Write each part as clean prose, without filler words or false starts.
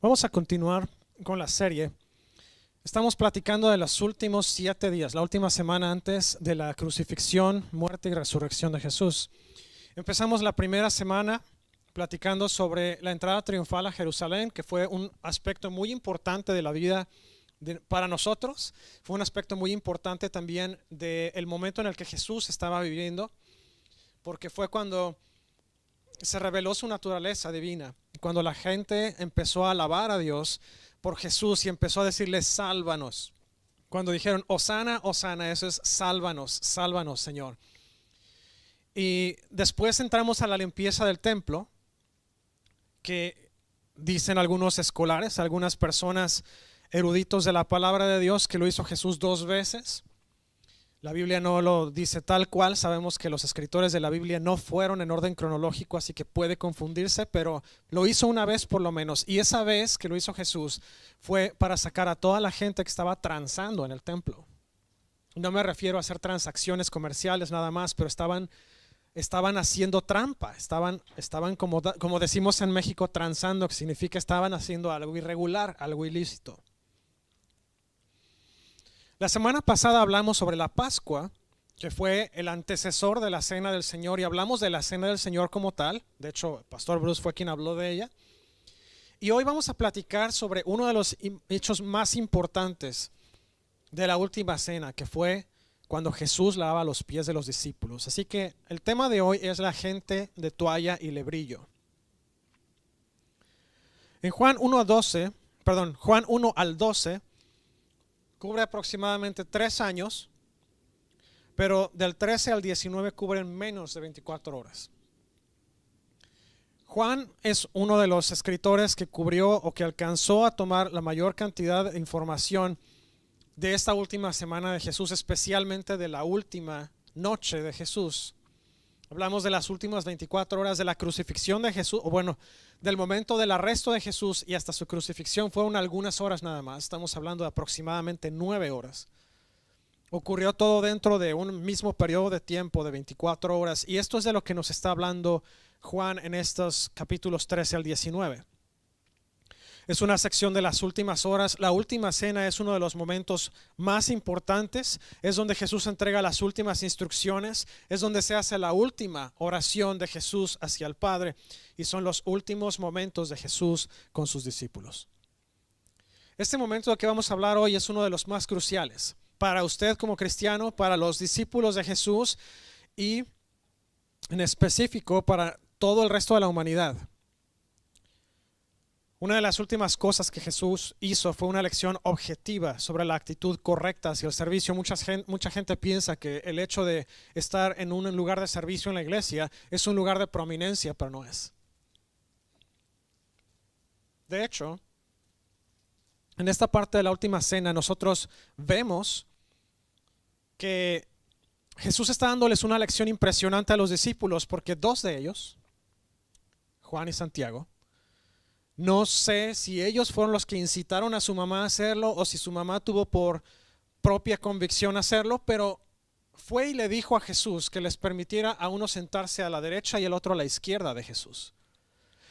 Vamos a continuar con la serie. Estamos platicando de los últimos 7 días, la última semana antes de la crucifixión, muerte y resurrección de Jesús. Empezamos la primera semana platicando sobre la entrada triunfal a Jerusalén, que fue un aspecto muy importante de la vida para nosotros. Fue un aspecto muy importante también del momento en el que Jesús estaba viviendo, porque fue cuando se reveló su naturaleza divina, cuando la gente empezó a alabar a Dios por Jesús y empezó a decirle sálvanos. Cuando dijeron Hosana, Hosana, eso es sálvanos, sálvanos, Señor. Y después entramos a la limpieza del templo, que dicen algunos escolares, algunas personas eruditos de la palabra de Dios, que lo hizo Jesús 2 veces. La Biblia no lo dice tal cual, sabemos que los escritores de la Biblia no fueron en orden cronológico, así que puede confundirse, pero lo hizo una vez por lo menos, y esa vez que lo hizo Jesús fue para sacar a toda la gente que estaba transando en el templo. No me refiero a hacer transacciones comerciales nada más, pero estaban haciendo trampa, estaban como decimos en México, transando, que significa estaban haciendo algo irregular, algo ilícito. La semana pasada hablamos sobre la Pascua, que fue el antecesor de la Cena del Señor, y hablamos de la Cena del Señor como tal. De hecho, el pastor Bruce fue quien habló de ella. Y hoy vamos a platicar sobre uno de los hechos más importantes de la última cena, que fue cuando Jesús lavaba los pies de los discípulos. Así que el tema de hoy es la gente de toalla y lebrillo. En Juan 1 al 12, cubre aproximadamente 3 años, pero del 13 al 19 cubren menos de 24 horas. Juan es uno de los escritores que cubrió o que alcanzó a tomar la mayor cantidad de información de esta última semana de Jesús, especialmente de la última noche de Jesús. Hablamos de las últimas 24 horas de la crucifixión de Jesús, o bueno, del momento del arresto de Jesús y hasta su crucifixión fueron algunas horas nada más. Estamos hablando de aproximadamente 9 horas. Ocurrió todo dentro de un mismo periodo de tiempo de 24 horas, y esto es de lo que nos está hablando Juan en estos capítulos 13 al 19. Es una sección de las últimas horas. La última cena es uno de los momentos más importantes. Es donde Jesús entrega las últimas instrucciones. Es donde se hace la última oración de Jesús hacia el Padre. Y son los últimos momentos de Jesús con sus discípulos. Este momento del que vamos a hablar hoy es uno de los más cruciales. Para usted como cristiano, para los discípulos de Jesús y en específico para todo el resto de la humanidad. Una de las últimas cosas que Jesús hizo fue una lección objetiva sobre la actitud correcta hacia el servicio. Mucha gente piensa que el hecho de estar en un lugar de servicio en la iglesia es un lugar de prominencia, pero no es. De hecho, en esta parte de la última cena nosotros vemos que Jesús está dándoles una lección impresionante a los discípulos, porque 2 de ellos, Juan y Santiago, no sé si ellos fueron los que incitaron a su mamá a hacerlo o si su mamá tuvo por propia convicción hacerlo, pero fue y le dijo a Jesús que les permitiera a uno sentarse a la derecha y el otro a la izquierda de Jesús.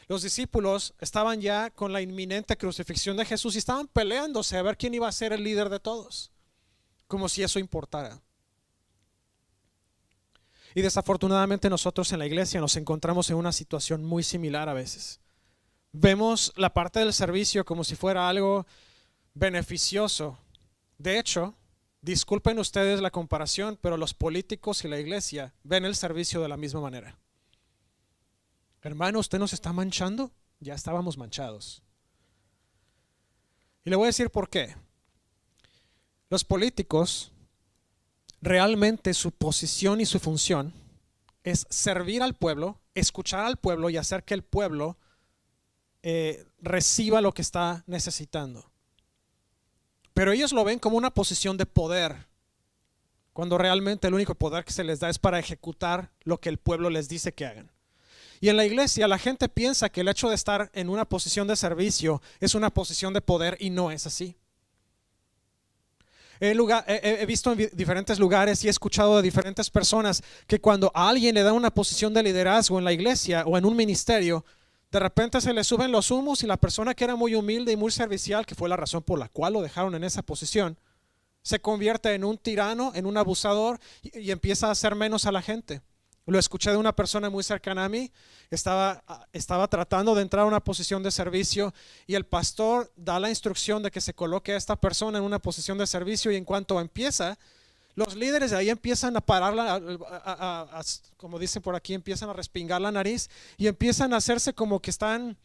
Los discípulos estaban ya con la inminente crucifixión de Jesús y estaban peleándose a ver quién iba a ser el líder de todos, como si eso importara. Y desafortunadamente nosotros en la iglesia nos encontramos en una situación muy similar a veces. Vemos la parte del servicio como si fuera algo beneficioso. De hecho, disculpen ustedes la comparación, pero los políticos y la iglesia ven el servicio de la misma manera. Hermano, ¿usted nos está manchando? Ya estábamos manchados. Y le voy a decir por qué. Los políticos, realmente su posición y su función es servir al pueblo, escuchar al pueblo y hacer que el pueblo reciba lo que está necesitando. Pero ellos lo ven como una posición de poder, cuando realmente el único poder que se les da es para ejecutar lo que el pueblo les dice que hagan. Y en la iglesia la gente piensa que el hecho de estar en una posición de servicio es una posición de poder, y no es así. He visto en diferentes lugares y he escuchado de diferentes personas que cuando a alguien le da una posición de liderazgo en la iglesia o en un ministerio, De repente se le suben los humos y la persona que era muy humilde y muy servicial, que fue la razón por la cual lo dejaron en esa posición, se convierte en un tirano, en un abusador y empieza a hacer menos a la gente. Lo escuché de una persona muy cercana a mí, estaba tratando de entrar a una posición de servicio y el pastor da la instrucción de que se coloque a esta persona en una posición de servicio y en cuanto empieza, los líderes de ahí empiezan a pararla, como dicen por aquí, empiezan a respingar la nariz y empiezan a hacerse como que están,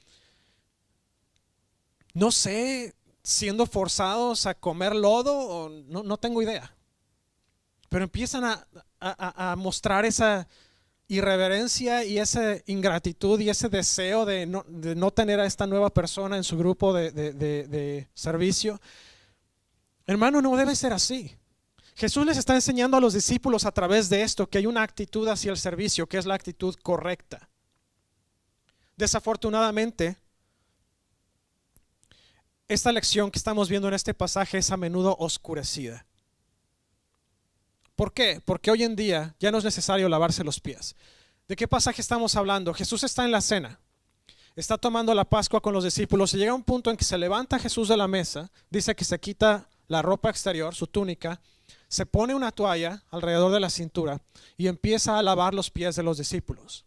no sé, siendo forzados a comer lodo o no tengo idea. Pero empiezan a mostrar esa irreverencia y esa ingratitud y ese deseo de no tener a esta nueva persona en su grupo de servicio. Hermano, no debe ser así. Jesús les está enseñando a los discípulos a través de esto que hay una actitud hacia el servicio que es la actitud correcta. Desafortunadamente, esta lección que estamos viendo en este pasaje es a menudo oscurecida. ¿Por qué? Porque hoy en día ya no es necesario lavarse los pies. ¿De qué pasaje estamos hablando? Jesús está en la cena, está tomando la Pascua con los discípulos y llega un punto en que se levanta Jesús de la mesa, dice que se quita la ropa exterior, su túnica, se pone una toalla alrededor de la cintura y empieza a lavar los pies de los discípulos.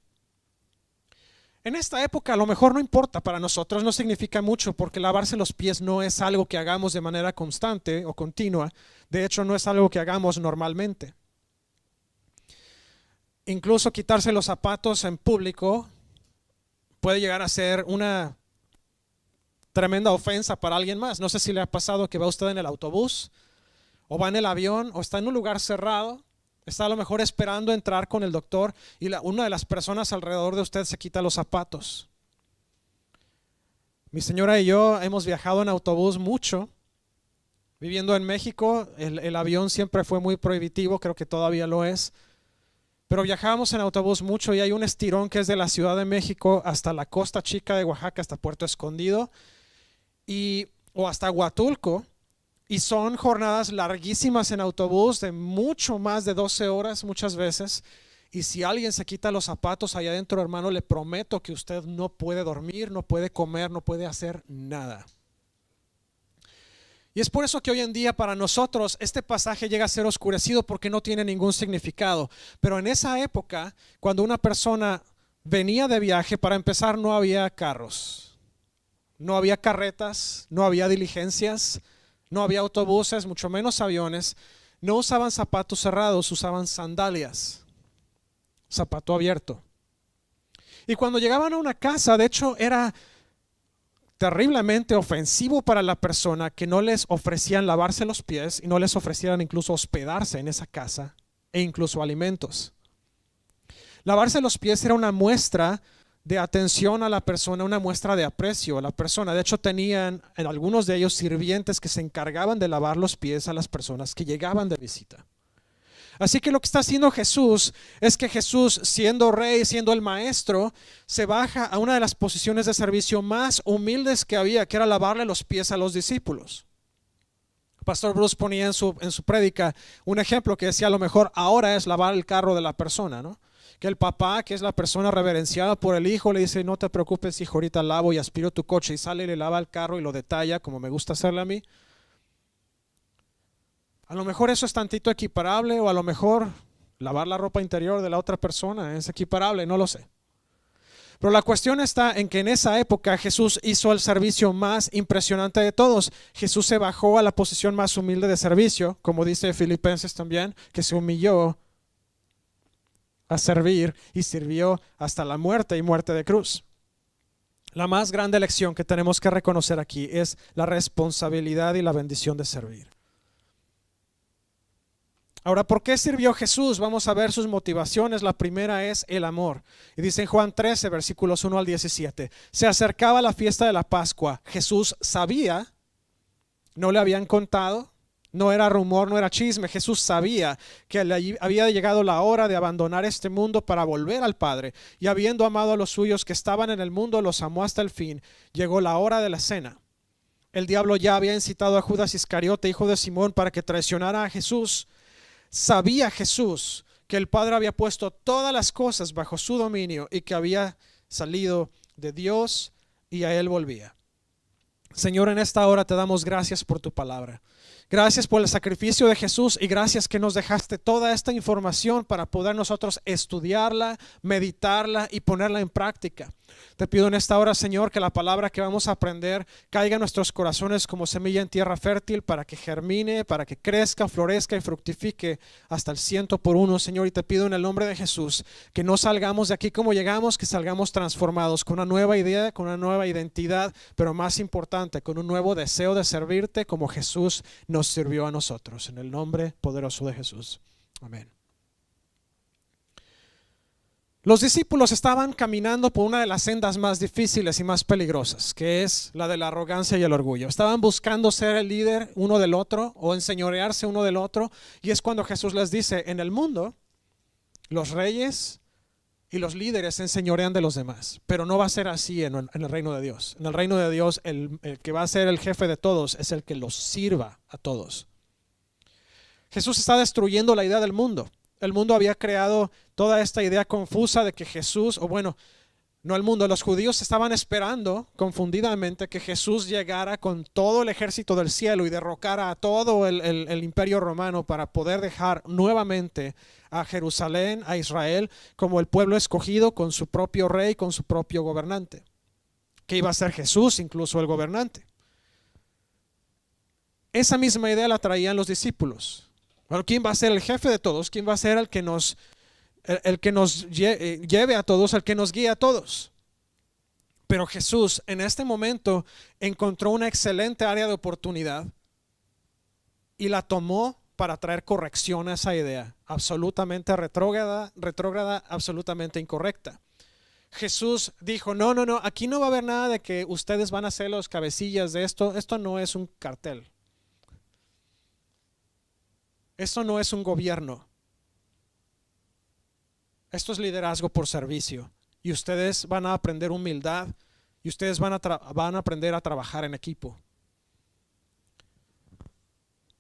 En esta época a lo mejor no importa, para nosotros no significa mucho porque lavarse los pies no es algo que hagamos de manera constante o continua. De hecho, no es algo que hagamos normalmente. Incluso quitarse los zapatos en público puede llegar a ser una tremenda ofensa para alguien más. No sé si le ha pasado que va usted en el autobús o va en el avión o está en un lugar cerrado. Está a lo mejor esperando entrar con el doctor y una de las personas alrededor de usted se quita los zapatos. Mi señora y yo hemos viajado en autobús mucho. Viviendo en México, el avión siempre fue muy prohibitivo, creo que todavía lo es. Pero viajábamos en autobús mucho y hay un estirón que es de la Ciudad de México hasta la Costa Chica de Oaxaca, hasta Puerto Escondido o hasta Huatulco. Y son jornadas larguísimas en autobús de mucho más de 12 horas muchas veces. Y si alguien se quita los zapatos allá adentro, hermano, le prometo que usted no puede dormir, no puede comer, no puede hacer nada. Y es por eso que hoy en día para nosotros este pasaje llega a ser oscurecido porque no tiene ningún significado. Pero en esa época, cuando una persona venía de viaje, para empezar no había carros, no había carretas, no había diligencias, no había autobuses, mucho menos aviones. No usaban zapatos cerrados, usaban sandalias, zapato abierto. Y cuando llegaban a una casa, de hecho era terriblemente ofensivo para la persona que no les ofrecían lavarse los pies y no les ofrecieran incluso hospedarse en esa casa e incluso alimentos. Lavarse los pies era una muestra de atención a la persona, una muestra de aprecio a la persona. De hecho, tenían en algunos de ellos sirvientes que se encargaban de lavar los pies a las personas que llegaban de visita. Así que lo que está haciendo Jesús es que Jesús, siendo rey, siendo el maestro, se baja a una de las posiciones de servicio más humildes que había, que era lavarle los pies a los discípulos. Pastor Bruce ponía en su prédica un ejemplo que decía: a lo mejor ahora es lavar el carro de la persona, ¿no? Que el papá, que es la persona reverenciada por el hijo, le dice: no te preocupes, hijo, ahorita lavo y aspiro tu coche, y sale y le lava el carro y lo detalla como me gusta hacerle a mí. A lo mejor eso es tantito equiparable, o a lo mejor lavar la ropa interior de la otra persona es equiparable, no lo sé. Pero la cuestión está en que en esa época Jesús hizo el servicio más impresionante de todos. Jesús se bajó a la posición más humilde de servicio, como dice Filipenses también, que se humilló a servir y sirvió hasta la muerte y muerte de cruz. La más grande lección que tenemos que reconocer aquí es la responsabilidad y la bendición de servir. Ahora, ¿por qué sirvió Jesús? Vamos a ver sus motivaciones. La primera es el amor. Y dice en Juan 13, versículos 1 al 17. Se acercaba la fiesta de la Pascua. Jesús sabía, no le habían contado, no era rumor, no era chisme. Jesús sabía que había llegado la hora de abandonar este mundo para volver al Padre. Y habiendo amado a los suyos que estaban en el mundo, los amó hasta el fin. Llegó la hora de la cena. El diablo ya había incitado a Judas Iscariote, hijo de Simón, para que traicionara a Jesús. Sabía Jesús que el Padre había puesto todas las cosas bajo su dominio y que había salido de Dios y a Él volvía. Señor, en esta hora te damos gracias por tu palabra. Gracias por el sacrificio de Jesús y gracias que nos dejaste toda esta información para poder nosotros estudiarla, meditarla y ponerla en práctica. Te pido en esta hora, Señor, que la palabra que vamos a aprender caiga en nuestros corazones como semilla en tierra fértil para que germine, para que crezca, florezca y fructifique hasta el 100 por 1, Señor. Y te pido en el nombre de Jesús que no salgamos de aquí como llegamos, que salgamos transformados con una nueva idea, con una nueva identidad, pero más importante, con un nuevo deseo de servirte como Jesús nos sirvió a nosotros. En el nombre poderoso de Jesús. Amén. Los discípulos estaban caminando por una de las sendas más difíciles y más peligrosas, que es la de la arrogancia y el orgullo. Estaban buscando ser el líder uno del otro o enseñorearse uno del otro. Y es cuando Jesús les dice, en el mundo, los reyes y los líderes se enseñorean de los demás. Pero no va a ser así en el reino de Dios. En el reino de Dios, el que va a ser el jefe de todos es el que los sirva a todos. Jesús está destruyendo la idea del mundo. El mundo había creado toda esta idea confusa de que Jesús, o bueno, no el mundo, los judíos estaban esperando confundidamente que Jesús llegara con todo el ejército del cielo y derrocara a todo el imperio romano para poder dejar nuevamente a Jerusalén, a Israel, como el pueblo escogido con su propio rey, con su propio gobernante, que iba a ser Jesús incluso el gobernante. Esa misma idea la traían los discípulos. Bueno, ¿quién va a ser el jefe de todos? ¿Quién va a ser el que nos lleve a todos, el que nos guíe a todos? Pero Jesús en este momento encontró una excelente área de oportunidad y la tomó para traer corrección a esa idea, absolutamente retrógrada, absolutamente incorrecta. Jesús dijo, no, aquí no va a haber nada de que ustedes van a ser los cabecillas de esto. Esto no es un cartel. Esto no es un gobierno. Esto es liderazgo por servicio. Y ustedes van a aprender humildad y ustedes van a aprender a trabajar en equipo.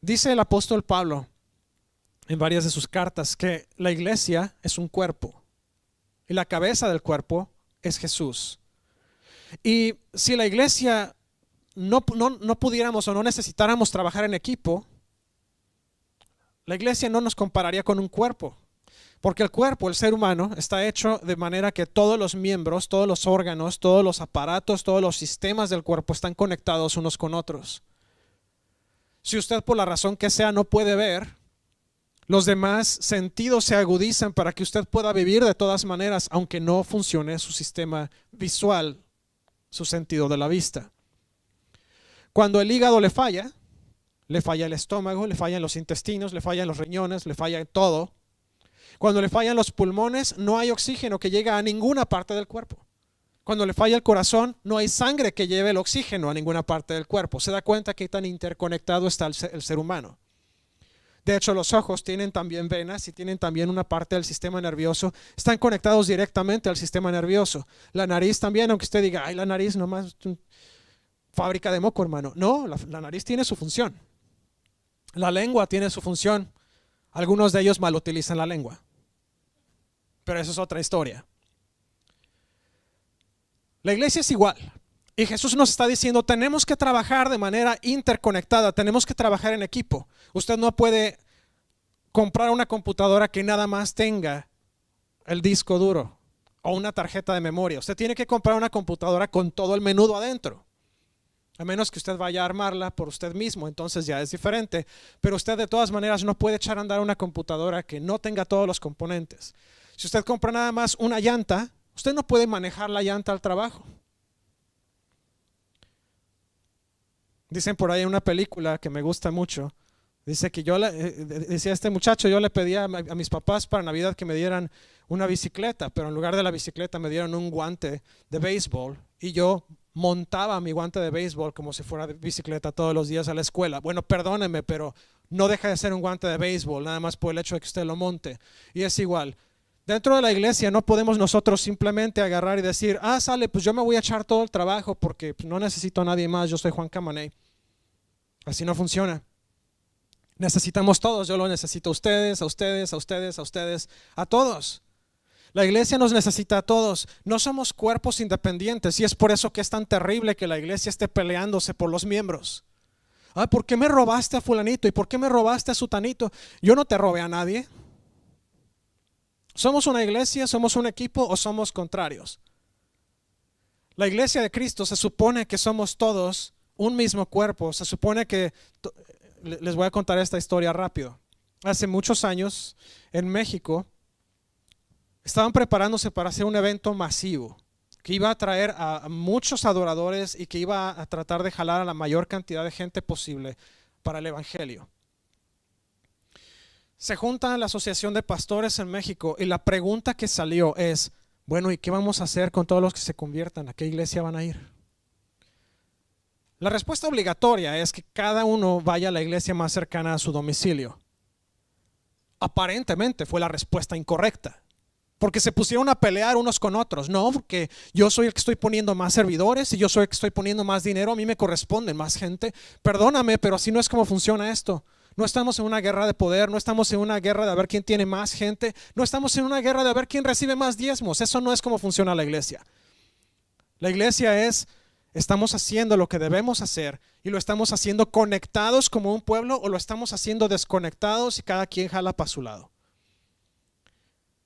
Dice el apóstol Pablo en varias de sus cartas que la iglesia es un cuerpo y la cabeza del cuerpo es Jesús. Y si la iglesia no pudiéramos o no necesitáramos trabajar en equipo, la iglesia no nos compararía con un cuerpo, porque el cuerpo, el ser humano, está hecho de manera que todos los miembros, todos los órganos, todos los aparatos, todos los sistemas del cuerpo están conectados unos con otros. Si usted por la razón que sea no puede ver, los demás sentidos se agudizan para que usted pueda vivir de todas maneras, aunque no funcione su sistema visual, su sentido de la vista. Cuando el hígado le falla el estómago, le fallan los intestinos, le fallan los riñones, le falla todo. Cuando le fallan los pulmones, no hay oxígeno que llegue a ninguna parte del cuerpo. Cuando le falla el corazón, no hay sangre que lleve el oxígeno a ninguna parte del cuerpo. ¿Se da cuenta qué tan interconectado está el ser humano? De hecho, los ojos tienen también venas y tienen también una parte del sistema nervioso. Están conectados directamente al sistema nervioso. La nariz también, aunque usted diga, ay, la nariz nomás fábrica de moco, hermano. No, la nariz tiene su función. La lengua tiene su función. Algunos de ellos mal utilizan la lengua, pero eso es otra historia. La iglesia es igual. Y Jesús nos está diciendo, tenemos que trabajar de manera interconectada, tenemos que trabajar en equipo. Usted no puede comprar una computadora que nada más tenga el disco duro o una tarjeta de memoria. Usted tiene que comprar una computadora con todo el menudo adentro. A menos que usted vaya a armarla por usted mismo, entonces ya es diferente. Pero usted de todas maneras no puede echar a andar una computadora que no tenga todos los componentes. Si usted compra nada más una llanta, usted no puede manejar la llanta al trabajo. Dicen por ahí en una película que me gusta mucho, dice que decía este muchacho, yo le pedía a mis papás para Navidad que me dieran una bicicleta, pero en lugar de la bicicleta me dieron un guante de béisbol y yo montaba mi guante de béisbol como si fuera de bicicleta todos los días a la escuela. Bueno, perdóneme, pero no deja de ser un guante de béisbol, nada más por el hecho de que usted lo monte. Y es igual. Dentro de la iglesia no podemos nosotros simplemente agarrar y decir, sale, pues yo me voy a echar todo el trabajo porque no necesito a nadie más, yo soy Juan Camaney. Así no funciona. Necesitamos todos, yo lo necesito a ustedes, a ustedes, a ustedes, a ustedes, a todos. La iglesia nos necesita a todos. No somos cuerpos independientes y es por eso que es tan terrible que la iglesia esté peleándose por los miembros. ¿Por qué me robaste a fulanito? ¿Y por qué me robaste a sutanito? Yo no te robé a nadie. ¿Somos una iglesia, somos un equipo o somos contrarios? La iglesia de Cristo se supone que somos todos un mismo cuerpo. Se supone que, les voy a contar esta historia rápido. Hace muchos años en México estaban preparándose para hacer un evento masivo que iba a traer a muchos adoradores y que iba a tratar de jalar a la mayor cantidad de gente posible para el evangelio. Se junta la Asociación de Pastores en México y la pregunta que salió es, bueno, ¿y qué vamos a hacer con todos los que se conviertan? ¿A qué iglesia van a ir? La respuesta obligatoria es que cada uno vaya a la iglesia más cercana a su domicilio. Aparentemente fue la respuesta incorrecta, porque se pusieron a pelear unos con otros. No, porque yo soy el que estoy poniendo más servidores y yo soy el que estoy poniendo más dinero, a mí me corresponde más gente. Perdóname, pero así no es como funciona esto. No estamos en una guerra de poder, no estamos en una guerra de ver quién tiene más gente, no estamos en una guerra de ver quién recibe más diezmos. Eso no es como funciona la iglesia. La iglesia es, estamos haciendo lo que debemos hacer y lo estamos haciendo conectados como un pueblo o lo estamos haciendo desconectados y cada quien jala para su lado.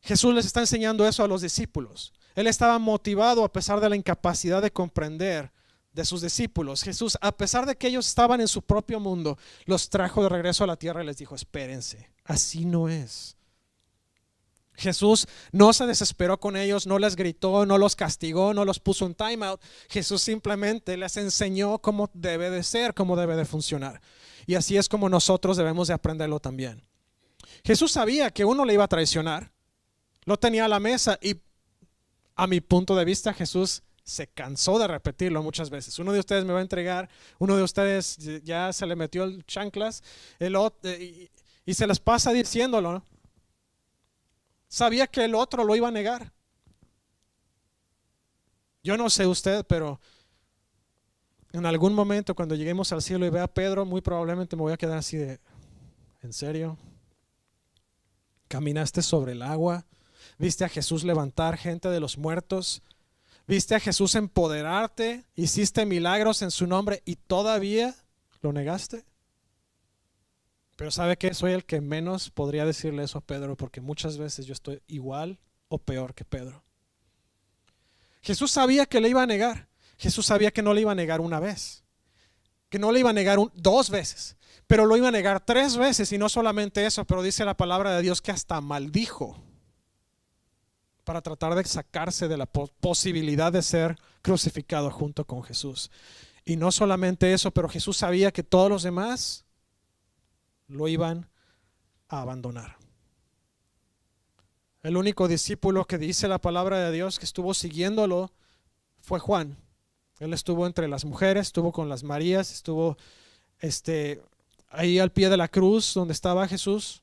Jesús les está enseñando eso a los discípulos. Él estaba motivado a pesar de la incapacidad de comprender de sus discípulos. Jesús, a pesar de que ellos estaban en su propio mundo, los trajo de regreso a la tierra y les dijo, espérense, así no es. Jesús no se desesperó con ellos, no les gritó, no los castigó, no los puso en time out. Jesús simplemente les enseñó cómo debe de ser, cómo debe de funcionar. Y así es como nosotros debemos de aprenderlo también. Jesús sabía que uno le iba a traicionar, lo tenía a la mesa y a mi punto de vista Jesús se cansó de repetirlo muchas veces. Uno de ustedes me va a entregar, uno de ustedes ya se le metió el chanclas, el otro, y se les pasa diciéndolo, ¿no? Sabía que el otro lo iba a negar. Yo no sé usted, pero en algún momento cuando lleguemos al cielo y vea a Pedro, muy probablemente me voy a quedar así de, ¿en serio? ¿Caminaste sobre el agua? ¿Viste a Jesús levantar gente de los muertos? ¿Viste a Jesús empoderarte? ¿Hiciste milagros en su nombre y todavía lo negaste? Pero ¿sabe qué? Soy el que menos podría decirle eso a Pedro, porque muchas veces yo estoy igual o peor que Pedro. Jesús sabía que le iba a negar. Jesús sabía que no le iba a negar una vez, que no le iba a negar dos veces, pero lo iba a negar 3 veces. Y no solamente eso, pero dice la palabra de Dios que hasta maldijo para tratar de sacarse de la posibilidad de ser crucificado junto con Jesús. Y no solamente eso, pero Jesús sabía que todos los demás lo iban a abandonar. El único discípulo que dice la palabra de Dios que estuvo siguiéndolo fue Juan. Él estuvo entre las mujeres, estuvo con las Marías, estuvo ahí al pie de la cruz donde estaba Jesús.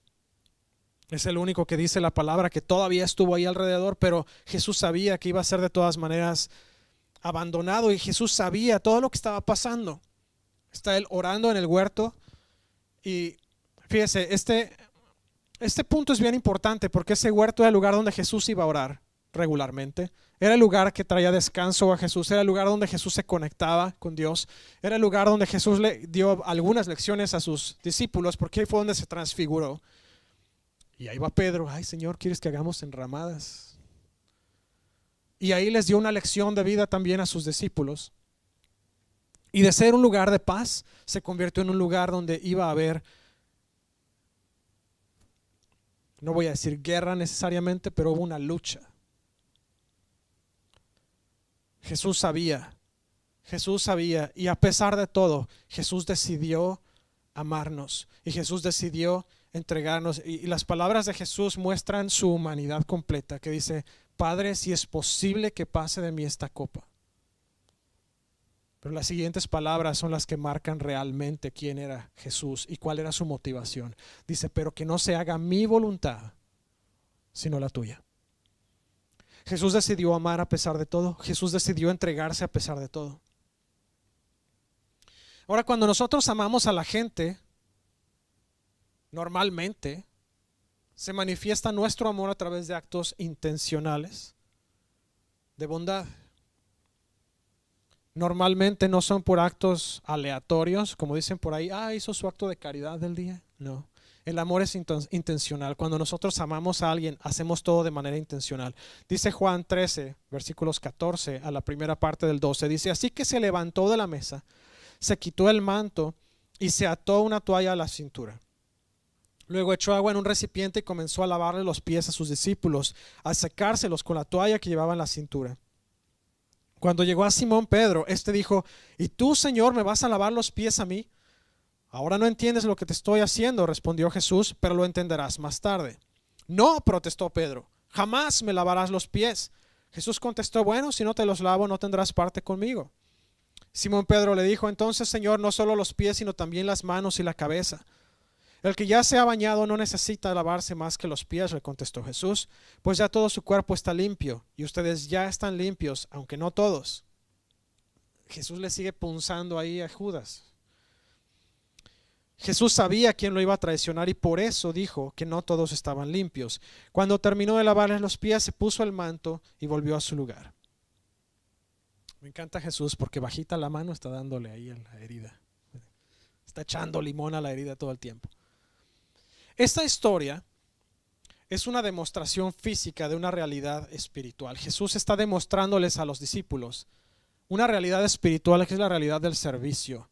Es el único que dice la palabra que todavía estuvo ahí alrededor, pero Jesús sabía que iba a ser de todas maneras abandonado y Jesús sabía todo lo que estaba pasando. Está él orando en el huerto y fíjese, este punto es bien importante porque ese huerto era el lugar donde Jesús iba a orar regularmente. Era el lugar que traía descanso a Jesús, era el lugar donde Jesús se conectaba con Dios, era el lugar donde Jesús le dio algunas lecciones a sus discípulos porque ahí fue donde se transfiguró. Y ahí va Pedro, ay Señor, ¿quieres que hagamos enramadas? Y ahí les dio una lección de vida también a sus discípulos. Y de ser un lugar de paz, se convirtió en un lugar donde iba a haber, no voy a decir guerra necesariamente, pero hubo una lucha. Jesús sabía, y a pesar de todo, Jesús decidió amarnos y Jesús decidió entregarnos. Y las palabras de Jesús muestran su humanidad completa, que dice, Padre, si es posible que pase de mí esta copa. Pero las siguientes palabras son las que marcan realmente quién era Jesús y cuál era su motivación. Dice, pero que no se haga mi voluntad, sino la tuya. Jesús decidió amar a pesar de todo. Jesús decidió entregarse a pesar de todo. Ahora, cuando nosotros amamos a la gente, normalmente se manifiesta nuestro amor a través de actos intencionales de bondad. Normalmente no son por actos aleatorios, como dicen por ahí, hizo su acto de caridad del día. No, el amor es intencional. Cuando nosotros amamos a alguien, hacemos todo de manera intencional. Dice Juan 13, versículos 14 a la primera parte del 12, dice, así que se levantó de la mesa, se quitó el manto y se ató una toalla a la cintura. Luego echó agua en un recipiente y comenzó a lavarle los pies a sus discípulos, a secárselos con la toalla que llevaba en la cintura. Cuando llegó a Simón Pedro, este dijo, ¿y tú, Señor, me vas a lavar los pies a mí? Ahora no entiendes lo que te estoy haciendo, respondió Jesús, pero lo entenderás más tarde. No, protestó Pedro, jamás me lavarás los pies. Jesús contestó, bueno, si no te los lavo, no tendrás parte conmigo. Simón Pedro le dijo, entonces, Señor, no solo los pies, sino también las manos y la cabeza. El que ya se ha bañado no necesita lavarse más que los pies, le contestó Jesús, pues ya todo su cuerpo está limpio y ustedes ya están limpios, aunque no todos. Jesús le sigue punzando ahí a Judas. Jesús sabía quién lo iba a traicionar y por eso dijo que no todos estaban limpios. Cuando terminó de lavarles los pies, se puso el manto y volvió a su lugar. Me encanta Jesús porque bajita la mano está dándole ahí a la herida. Está echando limón a la herida todo el tiempo. Esta historia es una demostración física de una realidad espiritual. Jesús está demostrándoles a los discípulos una realidad espiritual que es la realidad del servicio.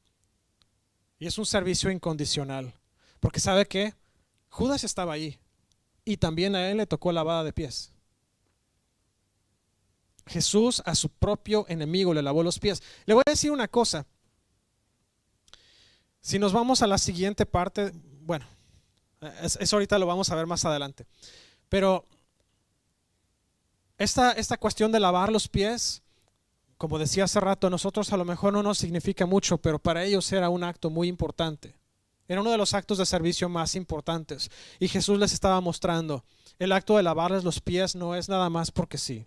Y es un servicio incondicional. Porque ¿sabe qué? Judas estaba ahí y también a él le tocó lavada de pies. Jesús a su propio enemigo le lavó los pies. Le voy a decir una cosa. Si nos vamos a la siguiente parte, bueno, eso ahorita lo vamos a ver más adelante. Pero esta cuestión de lavar los pies, como decía hace rato, a nosotros a lo mejor no nos significa mucho, pero para ellos era un acto muy importante. Era uno de los actos de servicio más importantes. Y Jesús les estaba mostrando, el acto de lavarles los pies no es nada más porque sí.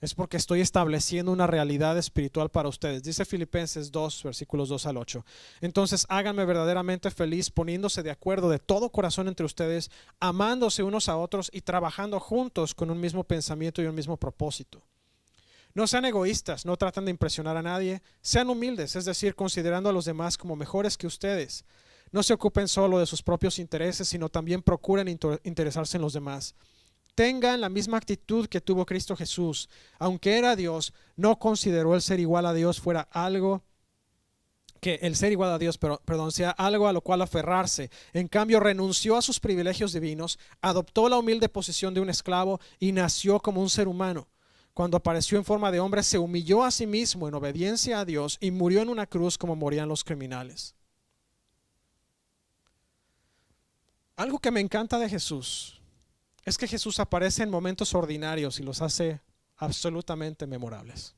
Es porque estoy estableciendo una realidad espiritual para ustedes. Dice Filipenses 2, versículos 2 al 8. Entonces háganme verdaderamente feliz poniéndose de acuerdo de todo corazón entre ustedes, amándose unos a otros y trabajando juntos con un mismo pensamiento y un mismo propósito. No sean egoístas, no traten de impresionar a nadie, sean humildes, es decir, considerando a los demás como mejores que ustedes. No se ocupen solo de sus propios intereses, sino también procuren interesarse en los demás. Tengan la misma actitud que tuvo Cristo Jesús. Aunque era Dios, no consideró el ser igual a Dios fuera algo que el ser igual a Dios, sea algo a lo cual aferrarse. En cambio, renunció a sus privilegios divinos, adoptó la humilde posición de un esclavo y nació como un ser humano. Cuando apareció en forma de hombre, se humilló a sí mismo en obediencia a Dios y murió en una cruz como morían los criminales. Algo que me encanta de Jesús es que Jesús aparece en momentos ordinarios y los hace absolutamente memorables.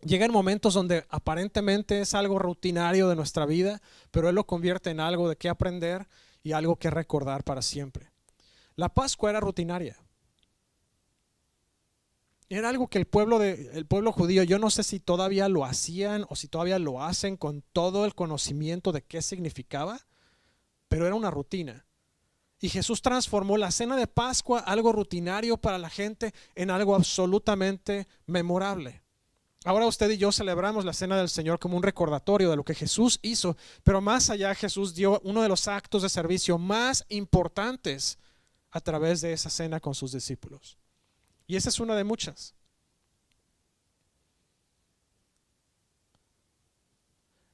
Llega en momentos donde aparentemente es algo rutinario de nuestra vida, pero Él lo convierte en algo de qué aprender y algo que recordar para siempre. La Pascua era rutinaria. Era algo que el pueblo judío, yo no sé si todavía lo hacían o si todavía lo hacen con todo el conocimiento de qué significaba, pero era una rutina. Y Jesús transformó la cena de Pascua, algo rutinario para la gente, en algo absolutamente memorable. Ahora usted y yo celebramos la cena del Señor como un recordatorio de lo que Jesús hizo, pero más allá Jesús dio uno de los actos de servicio más importantes a través de esa cena con sus discípulos. Y esa es una de muchas.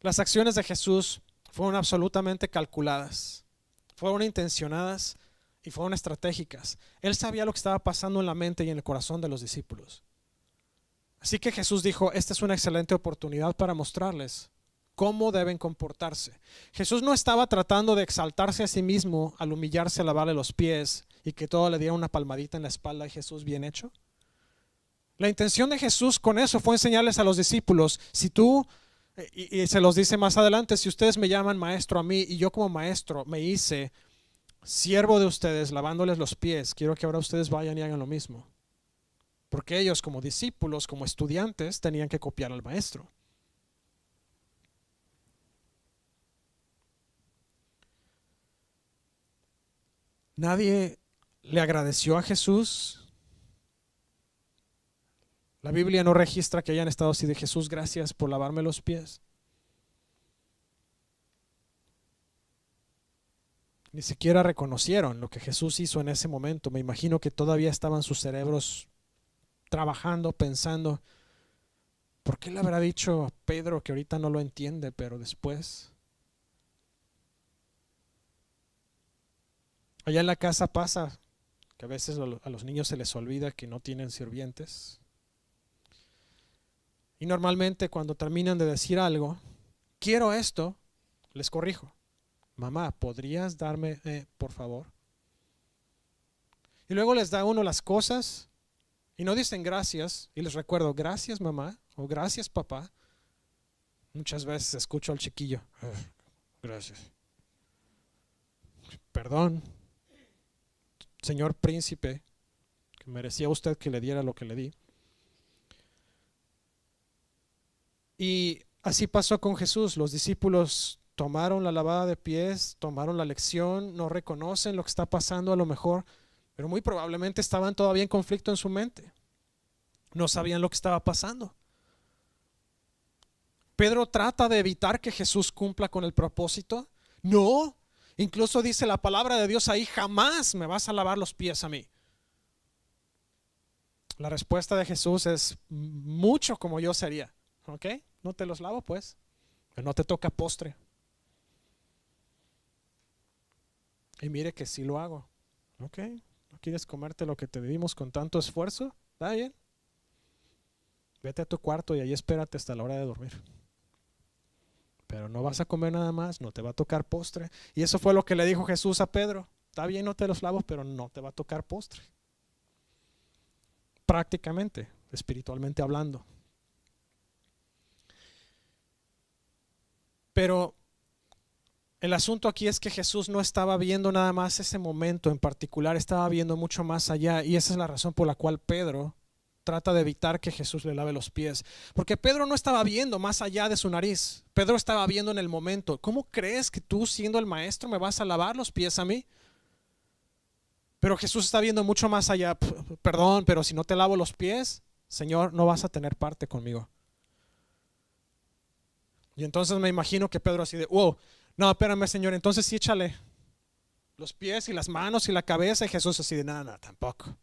Las acciones de Jesús fueron absolutamente calculadas, fueron intencionadas y fueron estratégicas. Él sabía lo que estaba pasando en la mente y en el corazón de los discípulos. Así que Jesús dijo, esta es una excelente oportunidad para mostrarles cómo deben comportarse. Jesús no estaba tratando de exaltarse a sí mismo al humillarse a lavarle los pies y que todo le diera una palmadita en la espalda y Jesús bien hecho. La intención de Jesús con eso fue enseñarles a los discípulos, si tú, y se los dice más adelante, si ustedes me llaman maestro a mí y yo como maestro me hice siervo de ustedes lavándoles los pies, quiero que ahora ustedes vayan y hagan lo mismo. Porque ellos como discípulos, como estudiantes, tenían que copiar al maestro. Nadie le agradeció a Jesús. La Biblia no registra que hayan estado así de: Jesús, gracias por lavarme los pies. Ni siquiera reconocieron lo que Jesús hizo en ese momento. Me imagino que todavía estaban sus cerebros trabajando, pensando: ¿por qué le habrá dicho a Pedro que ahorita no lo entiende, pero después? Allá en la casa pasa que a veces a los niños se les olvida que no tienen sirvientes. Y normalmente cuando terminan de decir algo: quiero esto, les corrijo: mamá, ¿podrías darme, por favor? Y luego les da uno las cosas y no dicen gracias. Y les recuerdo: gracias mamá o gracias papá. Muchas veces escucho al chiquillo: gracias, perdón, señor príncipe, que merecía usted que le diera lo que le di. Y así pasó con Jesús. Los discípulos tomaron la lavada de pies, tomaron la lección, no reconocen lo que está pasando a lo mejor, pero muy probablemente estaban todavía en conflicto en su mente. No sabían lo que estaba pasando. Pedro trata de evitar que Jesús cumpla con el propósito. No, incluso dice la palabra de Dios ahí: jamás me vas a lavar los pies a mí. La respuesta de Jesús es: mucho como yo sería. ¿Ok? No te los lavo pues, pero no te toca postre. Y mire que sí lo hago. ¿Ok? ¿No quieres comerte lo que te dimos con tanto esfuerzo? ¿Está bien? Vete a tu cuarto y ahí espérate hasta la hora de dormir. Pero no vas a comer nada más, no te va a tocar postre. Y eso fue lo que le dijo Jesús a Pedro: está bien, no te los lavo, pero no te va a tocar postre. Prácticamente, espiritualmente hablando. Pero el asunto aquí es que Jesús no estaba viendo nada más ese momento en particular, estaba viendo mucho más allá. Y esa es la razón por la cual Pedro trata de evitar que Jesús le lave los pies. Porque Pedro no estaba viendo más allá de su nariz. Pedro estaba viendo en el momento. ¿Cómo crees que tú, siendo el maestro, me vas a lavar los pies a mí? Pero Jesús está viendo mucho más allá. Perdón, pero si no te lavo los pies, Señor, no vas a tener parte conmigo. Y entonces me imagino que Pedro así de: wow, no, espérame Señor, entonces sí échale los pies y las manos y la cabeza. Y Jesús así de: nada, tampoco.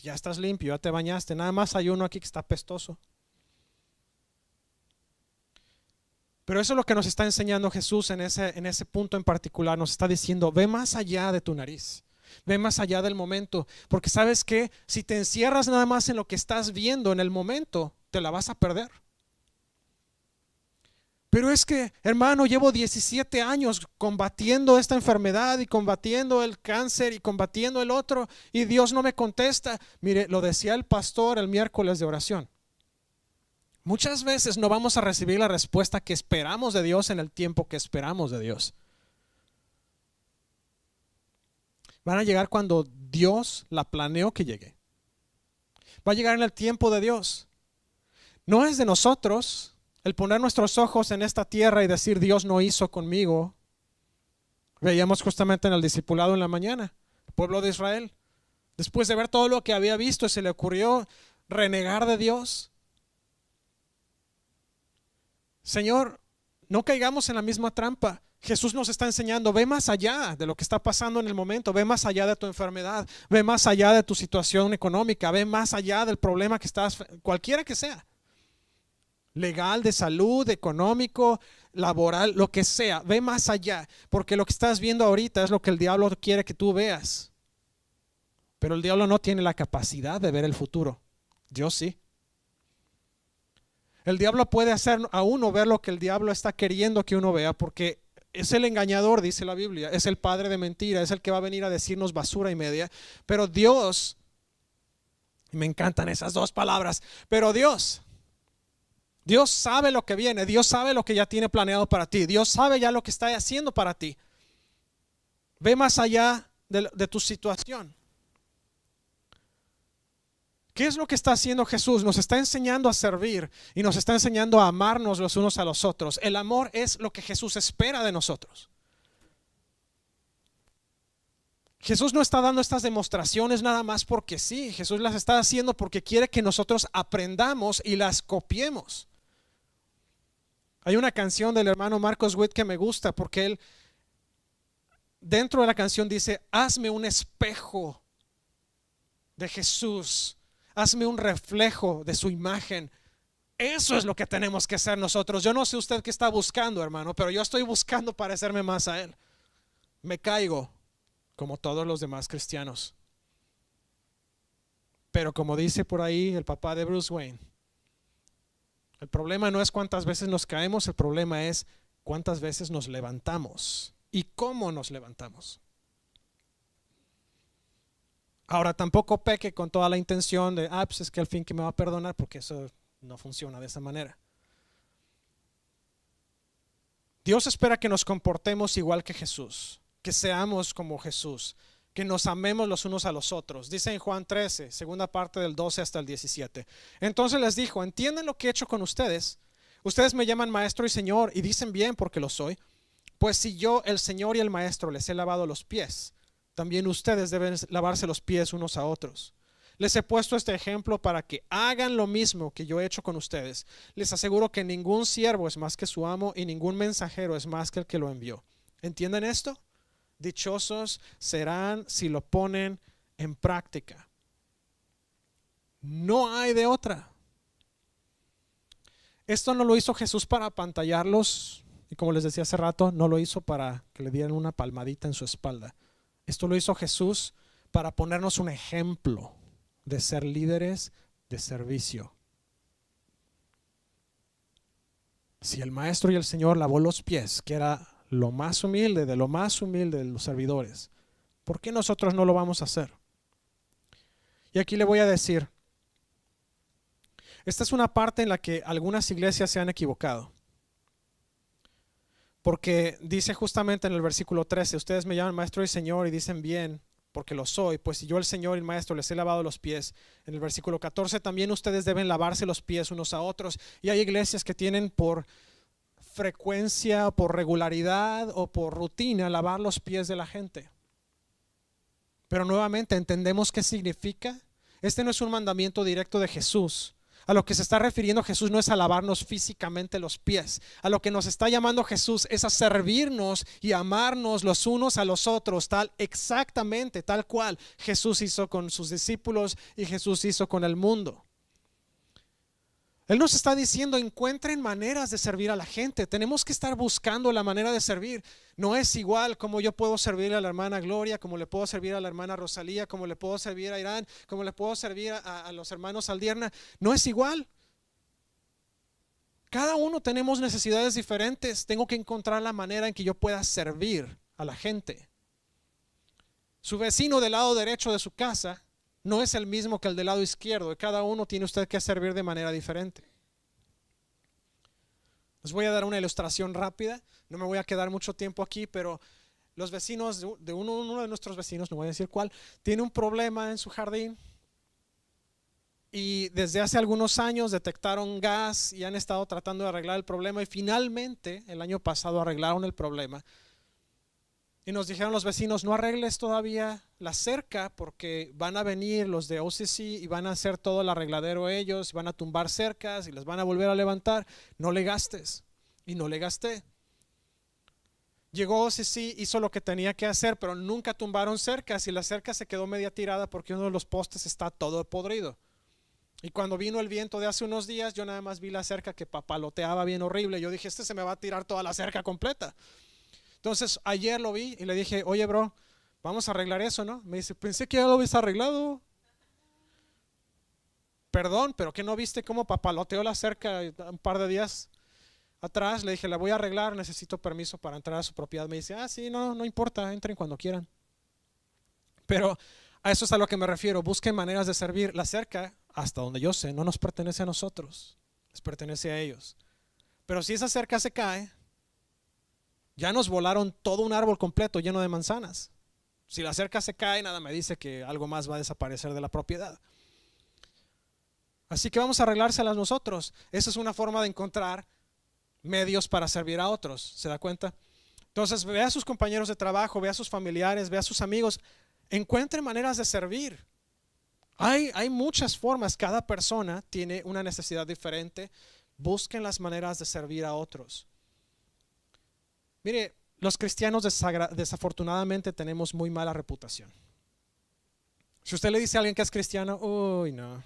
Ya estás limpio, ya te bañaste, nada más hay uno aquí que está apestoso. Pero eso es lo que nos está enseñando Jesús en ese punto en particular. Nos está diciendo: ve más allá de tu nariz, ve más allá del momento. Porque sabes que si te encierras nada más en lo que estás viendo en el momento, te la vas a perder. Pero es que, hermano, llevo 17 años combatiendo esta enfermedad y combatiendo el cáncer y combatiendo el otro, y Dios no me contesta. Mire, lo decía el pastor el miércoles de oración. Muchas veces no vamos a recibir la respuesta que esperamos de Dios en el tiempo que esperamos de Dios. Van a llegar cuando Dios la planeó que llegue. Va a llegar en el tiempo de Dios. No es de nosotros el poner nuestros ojos en esta tierra y decir: Dios no hizo conmigo. Veíamos justamente en el discipulado en la mañana, el pueblo de Israel, después de ver todo lo que había visto, se le ocurrió renegar de Dios. Señor, no caigamos en la misma trampa. Jesús nos está enseñando: ve más allá de lo que está pasando en el momento, ve más allá de tu enfermedad, ve más allá de tu situación económica, ve más allá del problema que estás, cualquiera que sea. Legal, de salud, económico, laboral, lo que sea, ve más allá, porque lo que estás viendo ahorita es lo que el diablo quiere que tú veas. Pero el diablo no tiene la capacidad de ver el futuro. Dios sí. El diablo puede hacer a uno ver lo que el diablo está queriendo que uno vea, porque es el engañador, dice la Biblia, es el padre de mentira, es el que va a venir a decirnos basura y media. Pero Dios, me encantan esas dos palabras, pero Dios sabe lo que viene, Dios sabe lo que ya tiene planeado para ti, Dios sabe ya lo que está haciendo para ti. Ve más allá de tu situación. ¿Qué es lo que está haciendo Jesús? Nos está enseñando a servir y nos está enseñando a amarnos los unos a los otros. El amor es lo que Jesús espera de nosotros. Jesús no está dando estas demostraciones nada más porque sí. Jesús las está haciendo porque quiere que nosotros aprendamos y las copiemos. Hay una canción del hermano Marcos Witt que me gusta porque él dentro de la canción dice: hazme un espejo de Jesús, hazme un reflejo de su imagen. Eso es lo que tenemos que hacer nosotros. Yo no sé usted qué está buscando, hermano, pero yo estoy buscando parecerme más a Él. Me caigo como todos los demás cristianos, pero como dice por ahí el papá de Bruce Wayne, el problema no es cuántas veces nos caemos, el problema es cuántas veces nos levantamos y cómo nos levantamos. Ahora, tampoco peque con toda la intención de pues es que al fin que me va a perdonar, porque eso no funciona de esa manera. Dios espera que nos comportemos igual que Jesús, que seamos como Jesús, que nos amemos los unos a los otros. Dice en Juan 13, segunda parte del 12 hasta el 17. Entonces les dijo: ¿entienden lo que he hecho con ustedes? Ustedes me llaman maestro y señor y dicen bien porque lo soy. Pues si yo, el Señor y el maestro, les he lavado los pies, también ustedes deben lavarse los pies unos a otros. Les he puesto este ejemplo para que hagan lo mismo que yo he hecho con ustedes. Les aseguro que ningún siervo es más que su amo y ningún mensajero es más que el que lo envió. ¿Entienden esto? Dichosos serán si lo ponen en práctica. No hay de otra. Esto no lo hizo Jesús para apantallarlos, y como les decía hace rato, no lo hizo para que le dieran una palmadita en su espalda. Esto lo hizo Jesús para ponernos un ejemplo de ser líderes de servicio. Si el maestro y el Señor lavó los pies, que era lo más humilde de los servidores, ¿por qué nosotros no lo vamos a hacer? Y aquí le voy a decir, esta es una parte en la que algunas iglesias se han equivocado. Porque dice justamente en el versículo 13: ustedes me llaman maestro y señor y dicen bien porque lo soy, pues si yo, el Señor y el maestro, les he lavado los pies. En el versículo 14 también ustedes deben lavarse los pies unos a otros. Y hay iglesias que tienen por frecuencia, por regularidad o por rutina lavar los pies de la gente. Pero nuevamente, ¿entendemos qué significa? Este no es un mandamiento directo de Jesús. A lo que se está refiriendo Jesús no es a lavarnos físicamente los pies. A lo que nos está llamando Jesús es a servirnos y amarnos los unos a los otros, exactamente tal cual Jesús hizo con sus discípulos y Jesús hizo con el mundo. Él nos está diciendo: encuentren maneras de servir a la gente. Tenemos que estar buscando la manera de servir. No es igual como yo puedo servir a la hermana Gloria, como le puedo servir a la hermana Rosalía, como le puedo servir a Irán, como le puedo servir a los hermanos Aldierna. No es igual. Cada uno tenemos necesidades diferentes. Tengo que encontrar la manera en que yo pueda servir a la gente. Su vecino del lado derecho de su casa no es el mismo que el del lado izquierdo, y cada uno tiene usted que servir de manera diferente. Les voy a dar una ilustración rápida, no me voy a quedar mucho tiempo aquí, pero los vecinos de uno de nuestros vecinos, no voy a decir cuál, tiene un problema en su jardín y desde hace algunos años detectaron gas y han estado tratando de arreglar el problema, y finalmente el año pasado arreglaron el problema. Y nos dijeron los vecinos: no arregles todavía la cerca porque van a venir los de OCC y van a hacer todo el arregladero ellos, y van a tumbar cercas y las van a volver a levantar. No le gastes. Y no le gasté. Llegó OCC, hizo lo que tenía que hacer, pero nunca tumbaron cercas y la cerca se quedó media tirada porque uno de los postes está todo podrido. Y cuando vino el viento de hace unos días, yo nada más vi la cerca que papaloteaba bien horrible. Yo dije: se me va a tirar toda la cerca completa. Entonces ayer lo vi y le dije: oye bro, vamos a arreglar eso, ¿no? Me dice: pensé que ya lo habías arreglado. Perdón, pero ¿qué no viste cómo papaloteó la cerca un par de días atrás? Le dije: la voy a arreglar, necesito permiso para entrar a su propiedad. Me dice: sí, no importa, entren cuando quieran. Pero a eso es a lo que me refiero. Busquen maneras de servir. La cerca, hasta donde yo sé, no nos pertenece a nosotros, les pertenece a ellos. Pero si esa cerca se cae, ya nos volaron todo un árbol completo lleno de manzanas. Si la cerca se cae, nada me dice que algo más va a desaparecer de la propiedad. Así que vamos a arreglárselas nosotros. Esa es una forma de encontrar medios para servir a otros. ¿Se da cuenta? Entonces ve a sus compañeros de trabajo, ve a sus familiares, ve a sus amigos. Encuentre maneras de servir. Hay muchas formas, cada persona tiene una necesidad diferente. Busquen las maneras de servir a otros. Mire, los cristianos desafortunadamente tenemos muy mala reputación. Si usted le dice a alguien que es cristiano, uy, no,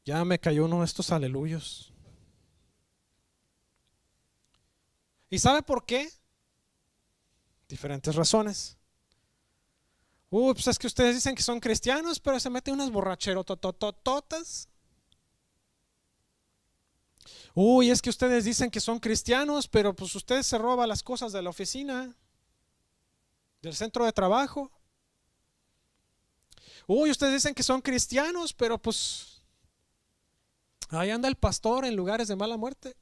ya me cayó uno de estos aleluyos. ¿Y sabe por qué? Diferentes razones. Pues es que ustedes dicen que son cristianos, pero se meten unas borracherototototas. Es que ustedes dicen que son cristianos, pero pues ustedes se roban las cosas de la oficina, del centro de trabajo. Ustedes dicen que son cristianos, pero pues ahí anda el pastor en lugares de mala muerte.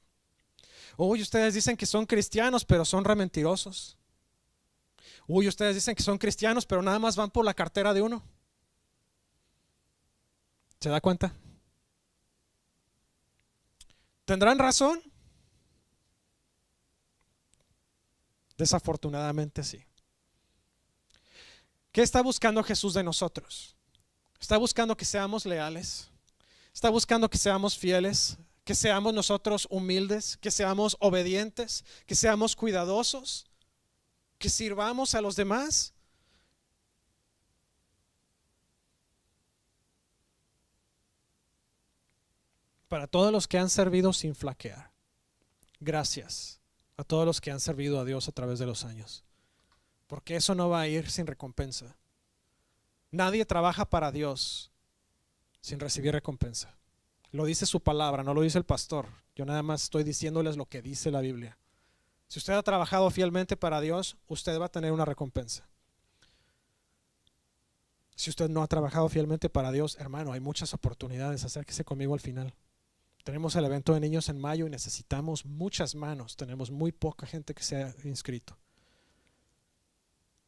Ustedes dicen que son cristianos, pero son re mentirosos. Ustedes dicen que son cristianos, pero nada más van por la cartera de uno. ¿Se da cuenta? ¿Tendrán razón? Desafortunadamente sí. ¿Qué está buscando Jesús de nosotros? Está buscando que seamos leales. Está buscando que seamos fieles, que seamos nosotros humildes, que seamos obedientes, que seamos cuidadosos, que sirvamos a los demás. Para todos los que han servido sin flaquear, gracias a todos los que han servido a Dios a través de los años, porque eso no va a ir sin recompensa. Nadie trabaja para Dios sin recibir recompensa. Lo dice su palabra, no lo dice el pastor. Yo nada más estoy diciéndoles lo que dice la Biblia. Si usted ha trabajado fielmente para Dios, usted va a tener una recompensa. Si usted no ha trabajado fielmente para Dios, hermano, hay muchas oportunidades. Acérquese conmigo al final. Tenemos el evento de niños en mayo y necesitamos muchas manos. Tenemos muy poca gente que se ha inscrito.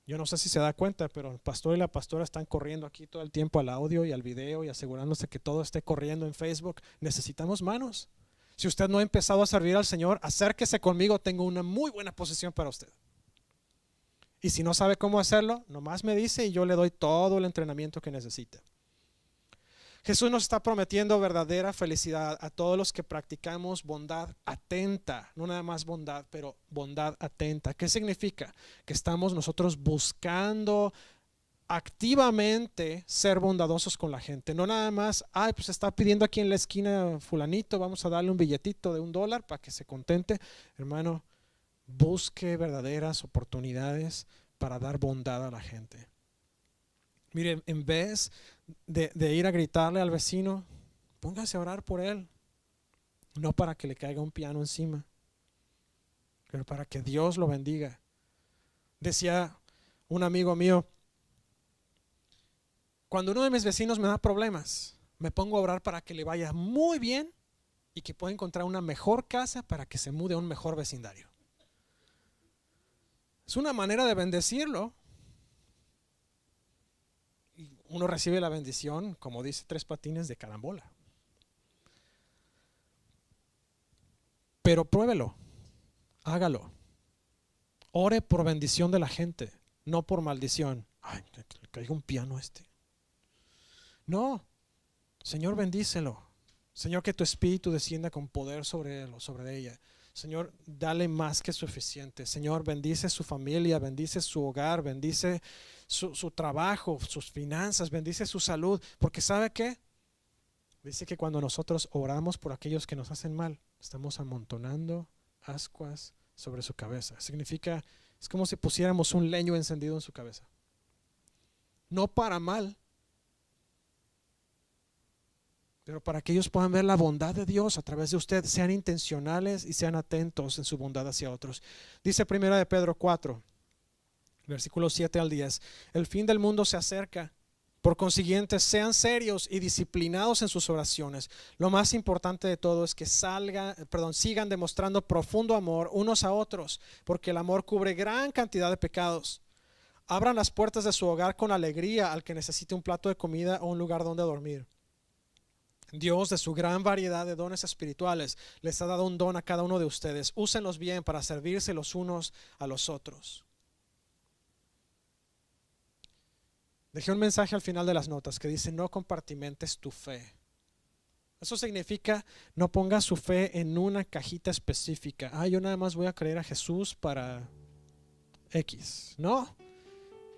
Yo no sé si se da cuenta, pero el pastor y la pastora están corriendo aquí todo el tiempo al audio y al video y asegurándose que todo esté corriendo en Facebook. Necesitamos manos. Si usted no ha empezado a servir al Señor, acérquese conmigo, tengo una muy buena posición para usted. Y si no sabe cómo hacerlo, nomás me dice y yo le doy todo el entrenamiento que necesite. Jesús nos está prometiendo verdadera felicidad a todos los que practicamos bondad atenta, no nada más bondad, pero bondad atenta. ¿Qué significa? Que estamos nosotros buscando activamente ser bondadosos con la gente, no nada más, pues está pidiendo aquí en la esquina fulanito, vamos a darle un billetito de $1 para que se contente. Hermano, busque verdaderas oportunidades para dar bondad a la gente. Mire, en vez de ir a gritarle al vecino, póngase a orar por él, no para que le caiga un piano encima, pero para que Dios lo bendiga. Decía un amigo mío, cuando uno de mis vecinos me da problemas, me pongo a orar para que le vaya muy bien y que pueda encontrar una mejor casa para que se mude a un mejor vecindario. Es una manera de bendecirlo. Y uno recibe la bendición, como dice Tres Patines, de carambola. Pero pruébelo, hágalo. Ore por bendición de la gente, no por maldición. Ay, que le caiga un piano a este. No, Señor, bendícelo. Señor, que tu espíritu descienda con poder sobre él o sobre ella. Señor, dale más que suficiente. Señor, bendice su familia, bendice su hogar, bendice su trabajo, sus finanzas, bendice su salud. Porque ¿sabe qué? Dice que cuando nosotros oramos por aquellos que nos hacen mal, estamos amontonando ascuas sobre su cabeza. Significa, es como si pusiéramos un leño encendido en su cabeza. No para mal, pero para que ellos puedan ver la bondad de Dios a través de usted, sean intencionales y sean atentos en su bondad hacia otros. Dice 1 de Pedro 4, versículos 7 al 10, el fin del mundo se acerca. Por consiguiente, sean serios y disciplinados en sus oraciones. Lo más importante de todo es que sigan demostrando profundo amor unos a otros, porque el amor cubre gran cantidad de pecados. Abran las puertas de su hogar con alegría al que necesite un plato de comida o un lugar donde dormir. Dios, de su gran variedad de dones espirituales, les ha dado un don a cada uno de ustedes. Úsenlos bien para servirse los unos a los otros. Dejé un mensaje al final de las notas que dice: no compartimentes tu fe. Eso significa no ponga su fe en una cajita específica. Yo nada más voy a creer a Jesús para X. No.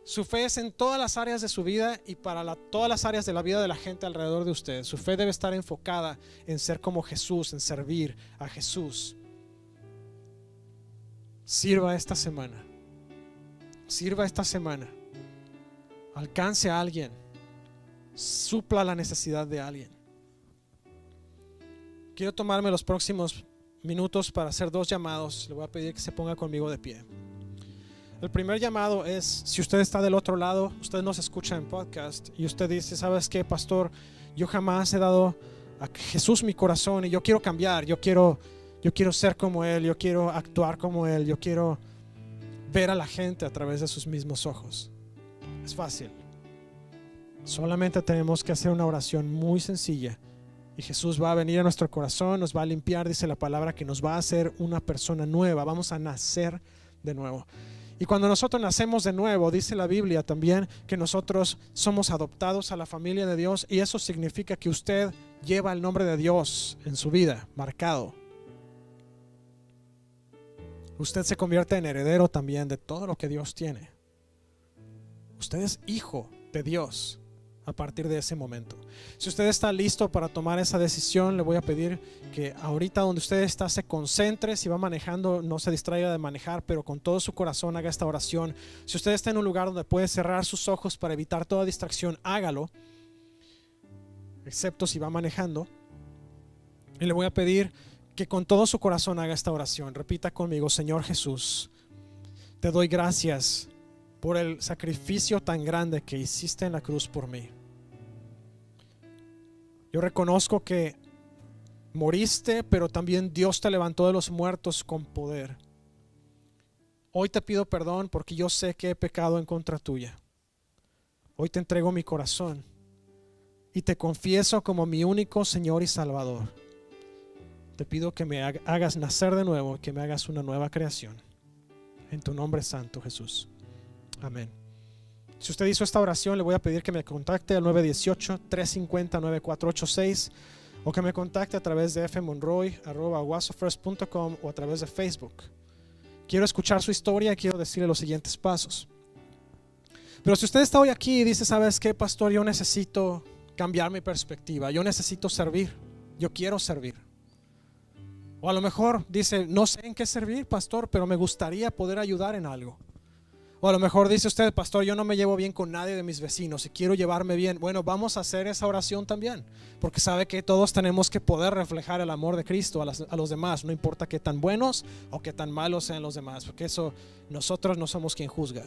Su fe es en todas las áreas de su vida y para todas las áreas de la vida de la gente alrededor de usted. Su fe debe estar enfocada en ser como Jesús, en servir a Jesús. Sirva esta semana. Sirva esta semana. Alcance a alguien. Supla la necesidad de alguien. Quiero tomarme los próximos minutos para hacer 2 llamados. Le voy a pedir que se ponga conmigo de pie. El primer llamado es: si usted está del otro lado, usted nos escucha en podcast y usted dice: ¿sabes qué, pastor? Yo jamás he dado a Jesús mi corazón y yo quiero cambiar, yo quiero ser como Él, yo quiero actuar como Él, yo quiero ver a la gente a través de sus mismos ojos. Es fácil. Solamente tenemos que hacer una oración muy sencilla y Jesús va a venir a nuestro corazón, nos va a limpiar, dice la palabra, que nos va a hacer una persona nueva. Vamos a nacer de nuevo. Y cuando nosotros nacemos de nuevo, dice la Biblia también que nosotros somos adoptados a la familia de Dios, y eso significa que usted lleva el nombre de Dios en su vida, marcado. Usted se convierte en heredero también de todo lo que Dios tiene. Usted es hijo de Dios a partir de ese momento. Si usted está listo para tomar esa decisión, le voy a pedir que ahorita donde usted está se concentre. Si va manejando, no se distraiga de manejar, pero con todo su corazón haga esta oración. Si usted está en un lugar donde puede cerrar sus ojos para evitar toda distracción, hágalo, excepto si va manejando. Y le voy a pedir que con todo su corazón haga esta oración. Repita conmigo: Señor Jesús, te doy gracias por el sacrificio tan grande que hiciste en la cruz por mí. Yo reconozco que moriste, pero también Dios te levantó de los muertos con poder. Hoy te pido perdón porque yo sé que he pecado en contra tuya. Hoy te entrego mi corazón y te confieso como mi único Señor y Salvador. Te pido que me hagas nacer de nuevo, que me hagas una nueva creación. En tu nombre santo, Jesús. Amén. Si usted hizo esta oración, le voy a pedir que me contacte al 918-350-9486 o que me contacte a través de fmonroy@wasofirst.com o a través de Facebook. Quiero escuchar su historia y quiero decirle los siguientes pasos. Pero si usted está hoy aquí y dice: ¿sabes qué, pastor? Yo necesito cambiar mi perspectiva. Yo necesito servir. Yo quiero servir. O a lo mejor dice: no sé en qué servir, pastor, pero me gustaría poder ayudar en algo. O a lo mejor dice usted: pastor, yo no me llevo bien con nadie de mis vecinos y quiero llevarme bien. Bueno, vamos a hacer esa oración también, porque sabe que todos tenemos que poder reflejar el amor de Cristo a los demás, no importa qué tan buenos o qué tan malos sean los demás, porque eso nosotros no somos quien juzga.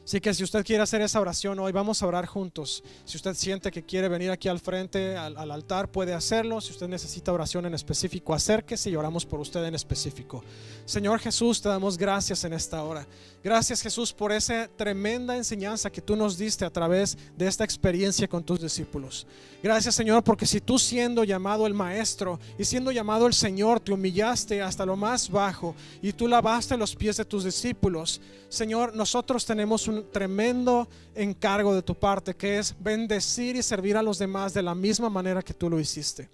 Así que si usted quiere hacer esa oración hoy, vamos a orar juntos. Si usted siente que quiere venir aquí al frente, al altar, puede hacerlo. Si usted necesita oración en específico, acérquese y oramos por usted en específico. Señor Jesús, te damos gracias en esta hora. Gracias, Jesús, por esa tremenda enseñanza que tú nos diste a través de esta experiencia con tus discípulos. Gracias, Señor, porque si tú, siendo llamado el Maestro y siendo llamado el Señor, te humillaste hasta lo más bajo y tú lavaste los pies de tus discípulos, Señor, nosotros tenemos un tremendo encargo de tu parte, que es bendecir y servir a los demás de la misma manera que tú lo hiciste.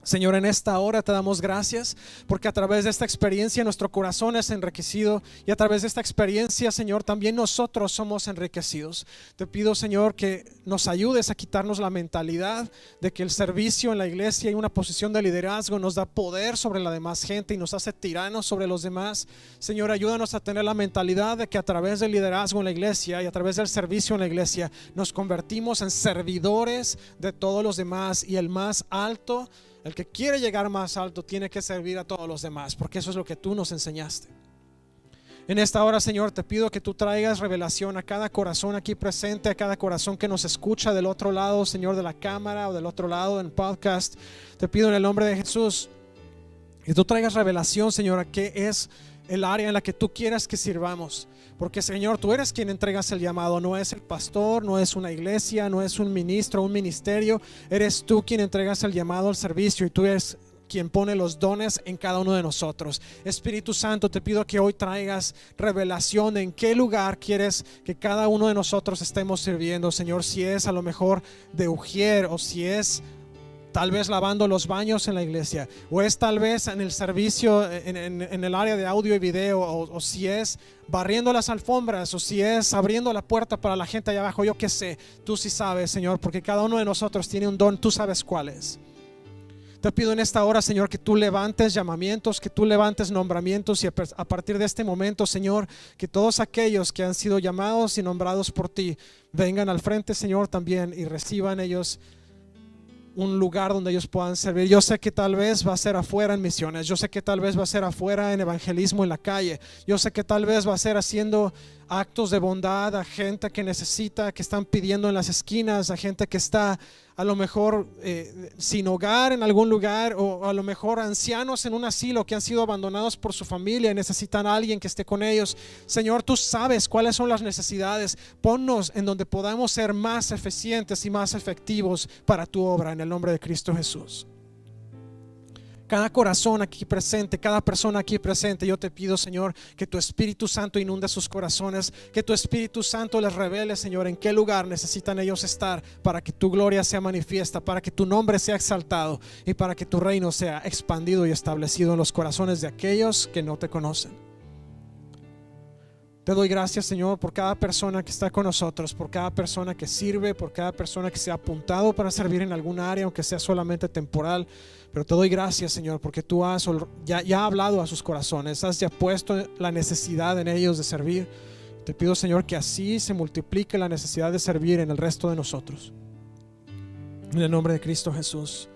Señor, en esta hora te damos gracias porque a través de esta experiencia nuestro corazón es enriquecido y a través de esta experiencia, Señor, también nosotros somos enriquecidos. Te pido, Señor, que nos ayudes a quitarnos la mentalidad de que el servicio en la iglesia y una posición de liderazgo nos da poder sobre la demás gente y nos hace tiranos sobre los demás. Señor, ayúdanos a tener la mentalidad de que a través del liderazgo en la iglesia y a través del servicio en la iglesia nos convertimos en servidores de todos los demás, y el más alto, el que quiere llegar más alto, tiene que servir a todos los demás, porque eso es lo que tú nos enseñaste. En esta hora, Señor, te pido que tú traigas revelación a cada corazón aquí presente, a cada corazón que nos escucha del otro lado, Señor, de la cámara o del otro lado en podcast. Te pido en el nombre de Jesús que tú traigas revelación, Señor, a qué es el área en la que tú quieras que sirvamos. Porque, Señor, tú eres quien entregas el llamado, no es el pastor, no es una iglesia, no es un ministro, un ministerio. Eres tú quien entregas el llamado al servicio, y tú eres quien pone los dones en cada uno de nosotros. Espíritu Santo, te pido que hoy traigas revelación de en qué lugar quieres que cada uno de nosotros estemos sirviendo, Señor. Si es a lo mejor de ujier, o si es tal vez lavando los baños en la iglesia, o es tal vez en el servicio en el área de audio y video, o si es barriendo las alfombras, o si es abriendo la puerta para la gente allá abajo. Yo qué sé, tú sí sabes, Señor, porque cada uno de nosotros tiene un don, tú sabes cuál es. Te pido en esta hora, Señor, que tú levantes llamamientos, que tú levantes nombramientos, y a partir de este momento, Señor, que todos aquellos que han sido llamados y nombrados por ti vengan al frente, Señor, también, y reciban ellos un lugar donde ellos puedan servir. Yo sé que tal vez va a ser afuera en misiones, yo sé que tal vez va a ser afuera en evangelismo en la calle, yo sé que tal vez va a ser haciendo actos de bondad a gente que necesita, que están pidiendo en las esquinas, a gente que está a lo mejor sin hogar en algún lugar, o a lo mejor ancianos en un asilo que han sido abandonados por su familia y necesitan a alguien que esté con ellos. Señor, tú sabes cuáles son las necesidades. Ponnos en donde podamos ser más eficientes y más efectivos para tu obra, en el nombre de Cristo Jesús. Cada corazón aquí presente, cada persona aquí presente, yo te pido, Señor, que tu Espíritu Santo inunde sus corazones, que tu Espíritu Santo les revele, Señor, en qué lugar necesitan ellos estar para que tu gloria sea manifiesta, para que tu nombre sea exaltado y para que tu reino sea expandido y establecido en los corazones de aquellos que no te conocen. Te doy gracias, Señor, por cada persona que está con nosotros, por cada persona que sirve, por cada persona que se ha apuntado para servir en alguna área, aunque sea solamente temporal. Pero te doy gracias, Señor, porque tú has ya hablado a sus corazones, has ya puesto la necesidad en ellos de servir. Te pido, Señor, que así se multiplique la necesidad de servir en el resto de nosotros. En el nombre de Cristo Jesús.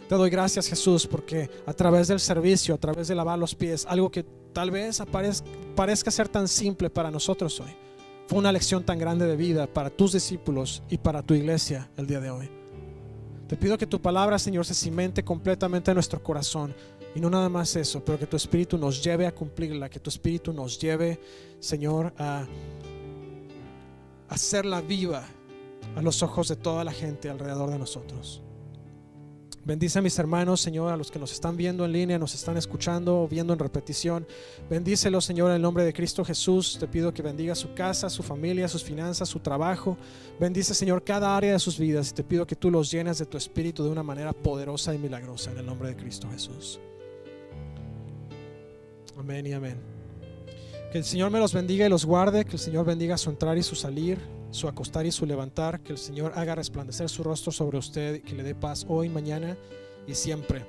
Te doy gracias, Jesús, porque a través del servicio, a través de lavar los pies, algo que tal vez parezca ser tan simple para nosotros hoy, fue una lección tan grande de vida para tus discípulos y para tu iglesia el día de hoy. Te pido que tu palabra, Señor, se cimente completamente en nuestro corazón, y no nada más eso, pero que tu Espíritu nos lleve a cumplirla, que tu Espíritu nos lleve, Señor, a hacerla viva a los ojos de toda la gente alrededor de nosotros. Bendice a mis hermanos, Señor, a los que nos están viendo en línea, nos están escuchando o viendo en repetición. Bendícelos, Señor, en el nombre de Cristo Jesús. Te pido que bendiga su casa, su familia, sus finanzas, su trabajo. Bendice, Señor, cada área de sus vidas, y te pido que tú los llenes de tu Espíritu de una manera poderosa y milagrosa, en el nombre de Cristo Jesús. Amén y amén. Que el Señor me los bendiga y los guarde, que el Señor bendiga su entrar y su salir, su acostar y su levantar, que el Señor haga resplandecer su rostro sobre usted y que le dé paz hoy, mañana y siempre.